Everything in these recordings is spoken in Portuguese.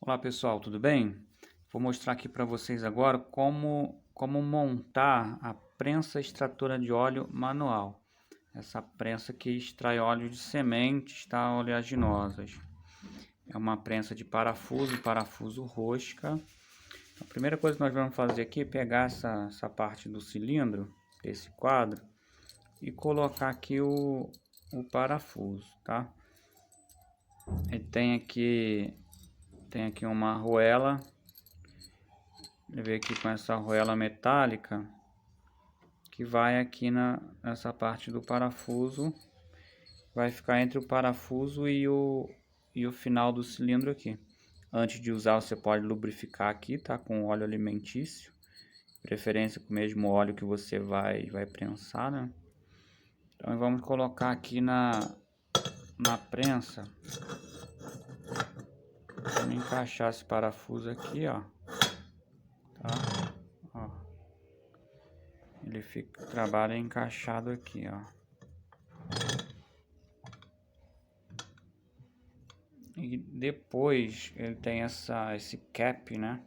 Olá pessoal, tudo bem? Vou mostrar aqui para vocês agora como montar a prensa extratora de óleo manual. Essa prensa que extrai óleo de sementes, tá, oleaginosas. É uma prensa de parafuso rosca. A primeira coisa que nós vamos fazer aqui é pegar essa parte do cilindro, esse quadro, e colocar aqui o parafuso, tá? E tem aqui uma arruela. Ele veio aqui com essa arruela metálica que vai aqui nessa parte do parafuso, vai ficar entre o parafuso e o final do cilindro aqui. Antes de usar, você pode lubrificar aqui, tá, com óleo alimentício, preferência com o mesmo óleo que você vai prensar, né? Então vamos colocar aqui na prensa. Vamos encaixar esse parafuso aqui, ó, tá? Ó. Ele trabalha encaixado aqui, ó. E depois ele tem esse cap, né?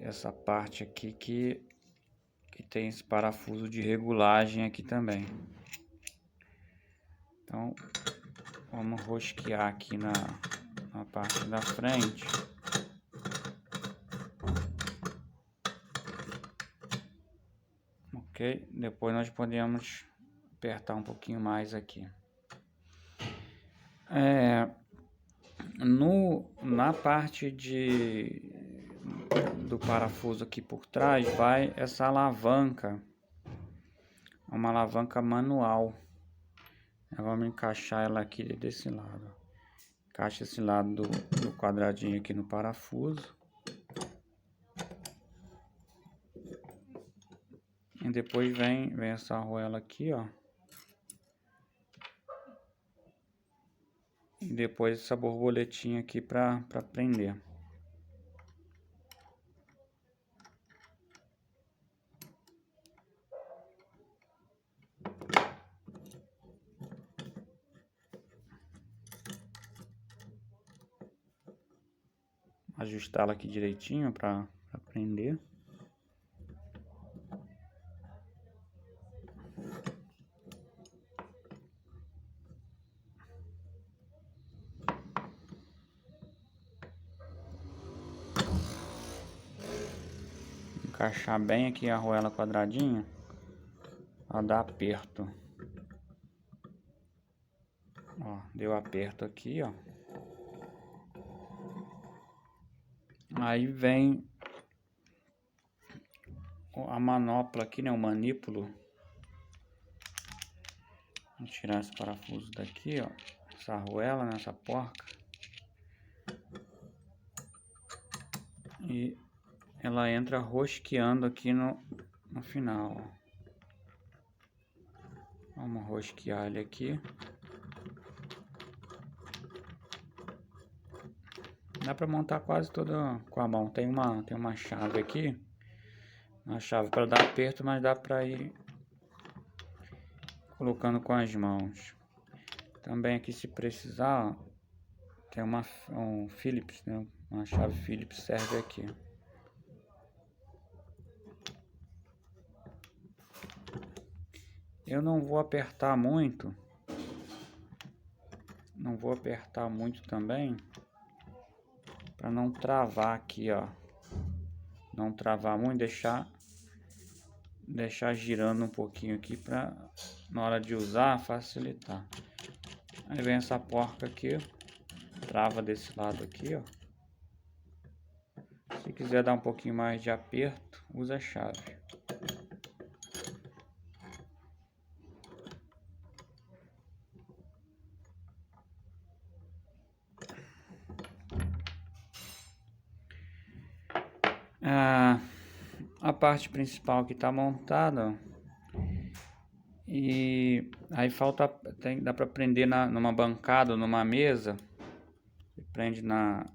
Essa parte aqui que tem esse parafuso de regulagem aqui também. Então vamos rosquear aqui na parte da frente. Ok? Depois nós podemos apertar um pouquinho mais aqui. Na parte do parafuso aqui por trás vai essa alavanca, uma alavanca manual. Vamos encaixar ela aqui desse lado. Encaixa esse lado do quadradinho aqui no parafuso. E depois vem essa arruela aqui, ó. E depois essa borboletinha aqui para prender. Ajustá-la aqui direitinho para prender. Encaixar bem aqui a arruela quadradinha para dar aperto. Ó, deu aperto aqui, ó. Aí vem a manopla aqui, né, o manípulo. Vou tirar esse parafuso daqui, ó, essa arruela, nessa porca. E ela entra rosqueando aqui no final, ó. Vamos rosquear ele aqui. Dá para montar quase toda com a mão. Tem uma chave aqui, uma chave para dar aperto, mas dá para ir colocando com as mãos. Também aqui, se precisar, ó, tem um Phillips, né? Uma chave Phillips serve aqui. Eu não vou apertar muito. Não vou apertar muito também, para não travar aqui, ó. Não travar muito, deixar girando um pouquinho aqui para na hora de usar facilitar. Aí vem essa porca aqui, trava desse lado aqui, ó. Se quiser dar um pouquinho mais de aperto, usa a chave. A parte principal que está montada, e aí dá para prender numa bancada ou numa mesa. Prende na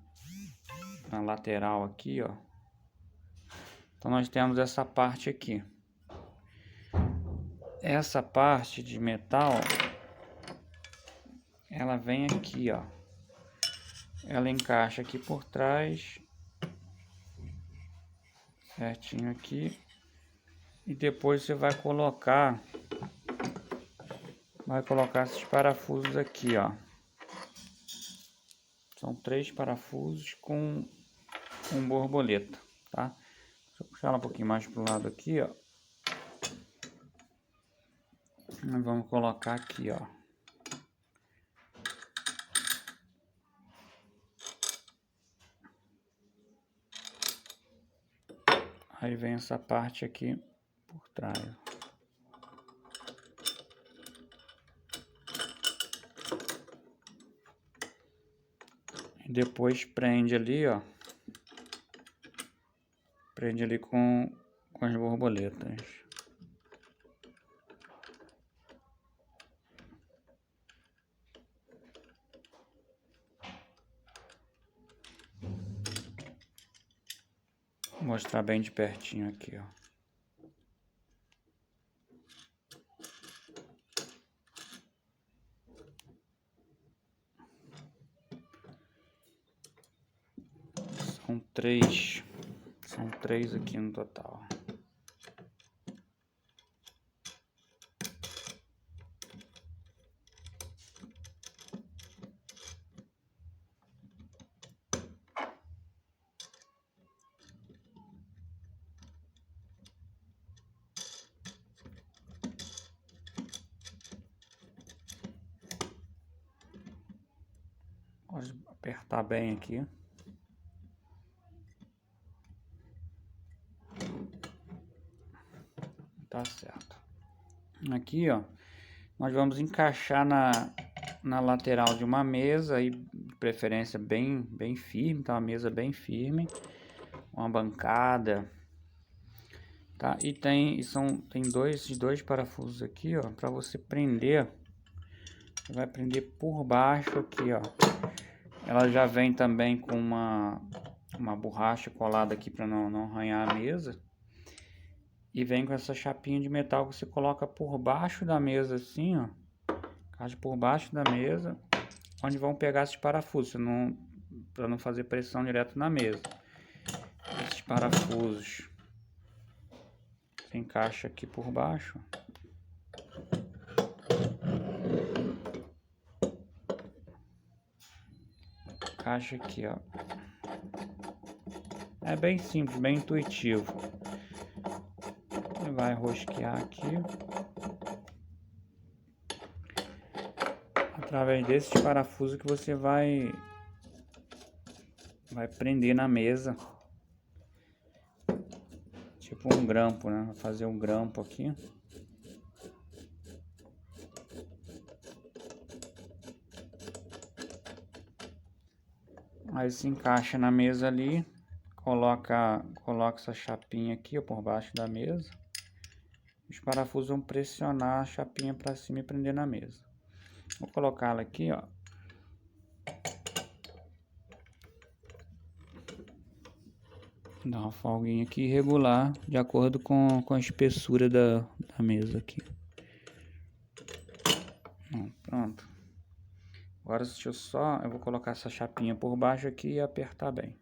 lateral aqui, ó. Então nós temos essa parte aqui. Essa parte de metal, ela vem aqui, ó. ela encaixa aqui por trás, certinho aqui, e depois você vai colocar esses parafusos aqui, ó. São 3 parafusos com borboleta, tá? Deixa eu puxar ela um pouquinho mais pro lado aqui, ó. Nós vamos colocar aqui, ó. Aí vem essa parte aqui por trás. E depois prende ali, ó. Prende ali com as borboletas. Vou mostrar bem de pertinho aqui, ó. São três aqui no total. Pode apertar bem aqui. Tá certo. Aqui, ó, nós vamos encaixar na lateral de uma mesa, aí, de preferência bem firme, tá? Uma mesa bem firme, uma bancada, tá? E tem dois parafusos aqui, ó, para você prender. Você vai prender por baixo aqui, ó. Ela já vem também com uma borracha colada aqui para não arranhar a mesa. E vem com essa chapinha de metal que você coloca por baixo da mesa assim, ó. Encaixa por baixo da mesa, onde vão pegar esses parafusos, para não fazer pressão direto na mesa. Esses parafusos você encaixa aqui por baixo. Encaixa aqui, ó. É bem simples, bem intuitivo. Você vai rosquear aqui. Através desses parafusos que você vai prender na mesa. Tipo um grampo, né? Vou fazer um grampo aqui. Aí se encaixa na mesa ali. Coloca essa chapinha aqui, ó, por baixo da mesa. Os parafusos vão pressionar a chapinha para cima e prender na mesa. Vou colocar ela aqui, ó. Dar uma folguinha aqui e regular de acordo com a espessura da mesa aqui. Pronto. Agora eu vou colocar essa chapinha por baixo aqui e apertar bem.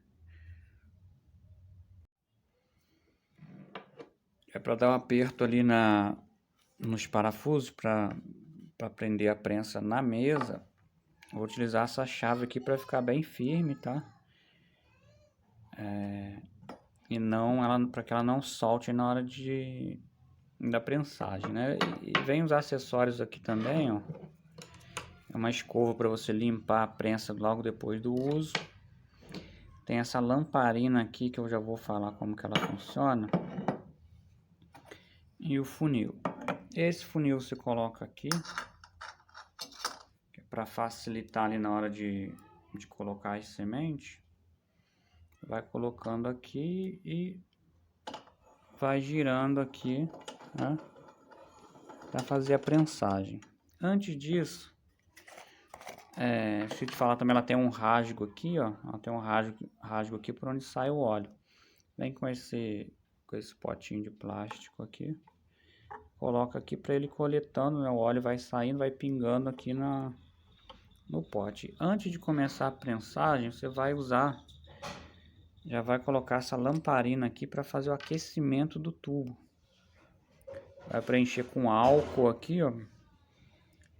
É para dar um aperto ali nos parafusos para prender a prensa na mesa. Vou utilizar essa chave aqui para ficar bem firme, tá? E para que ela não solte na hora da prensagem, né? E vem os acessórios aqui também, ó. É uma escova para você limpar a prensa logo depois do uso. Tem essa lamparina aqui que eu já vou falar como que ela funciona. E o funil. Esse funil você coloca aqui, que é para facilitar ali na hora de colocar as sementes. Vai colocando aqui e vai girando aqui, né, para fazer a prensagem. Antes disso, deixa eu te falar também, ela tem um rasgo aqui, ó. Ela tem um rasgo aqui por onde sai o óleo. Vem com esse potinho de plástico aqui. Coloca aqui para ele coletando, né? O óleo vai saindo, vai pingando aqui no pote. Antes de começar a prensagem, você vai usar, já vai colocar essa lamparina aqui para fazer o aquecimento do tubo. Vai preencher com álcool aqui, ó.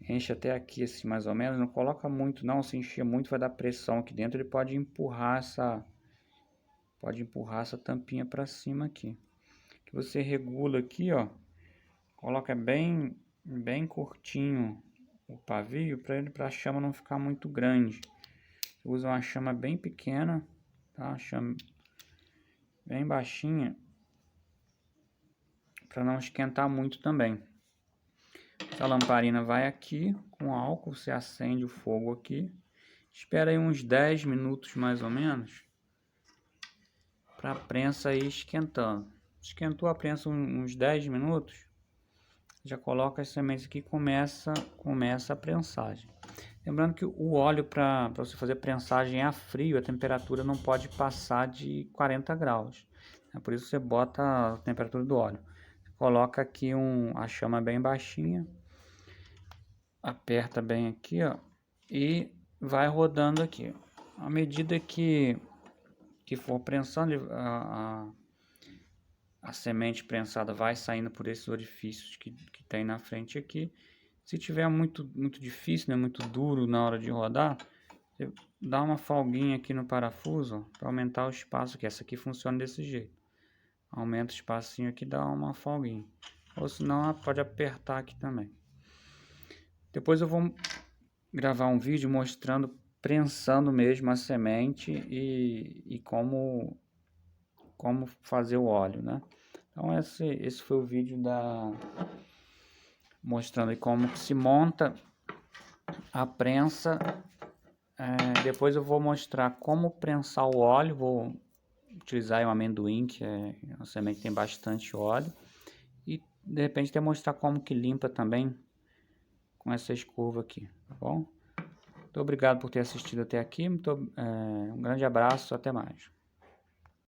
Enche até aqui assim mais ou menos, não coloca muito não, se encher muito vai dar pressão aqui dentro, ele pode empurrar essa tampinha para cima aqui. Que você regula aqui, ó. Coloca bem curtinho o pavio para a chama não ficar muito grande. Usa uma chama bem pequena, tá? Chama bem baixinha para não esquentar muito também. Essa lamparina vai aqui com álcool, você acende o fogo aqui. Espera aí uns 10 minutos mais ou menos para a prensa ir esquentando. Esquentou a prensa uns 10 minutos, já coloca as sementes aqui e começa a prensagem. Lembrando que o óleo, para você fazer prensagem a frio, a temperatura não pode passar de 40 graus. É por isso que você bota a temperatura do óleo. Coloca aqui a chama bem baixinha, aperta bem aqui, ó, e vai rodando aqui. À medida que for prensando, a semente prensada vai saindo por esses orifícios que tem na frente aqui. Se tiver muito difícil, né, muito duro na hora de rodar, você dá uma folguinha aqui no parafuso para aumentar o espaço, que essa aqui funciona desse jeito. Aumenta o espacinho aqui, dá uma folguinha. Ou senão pode apertar aqui também. Depois eu vou gravar um vídeo mostrando prensando mesmo a semente e como fazer o óleo, né? Então esse foi o vídeo mostrando aí como que se monta a prensa. Depois eu vou mostrar como prensar o óleo. Vou utilizar o amendoim, que é uma semente que tem bastante óleo, e de repente até mostrar como que limpa também com essa escova aqui, tá bom? Muito obrigado por ter assistido até aqui. Um grande abraço, até mais.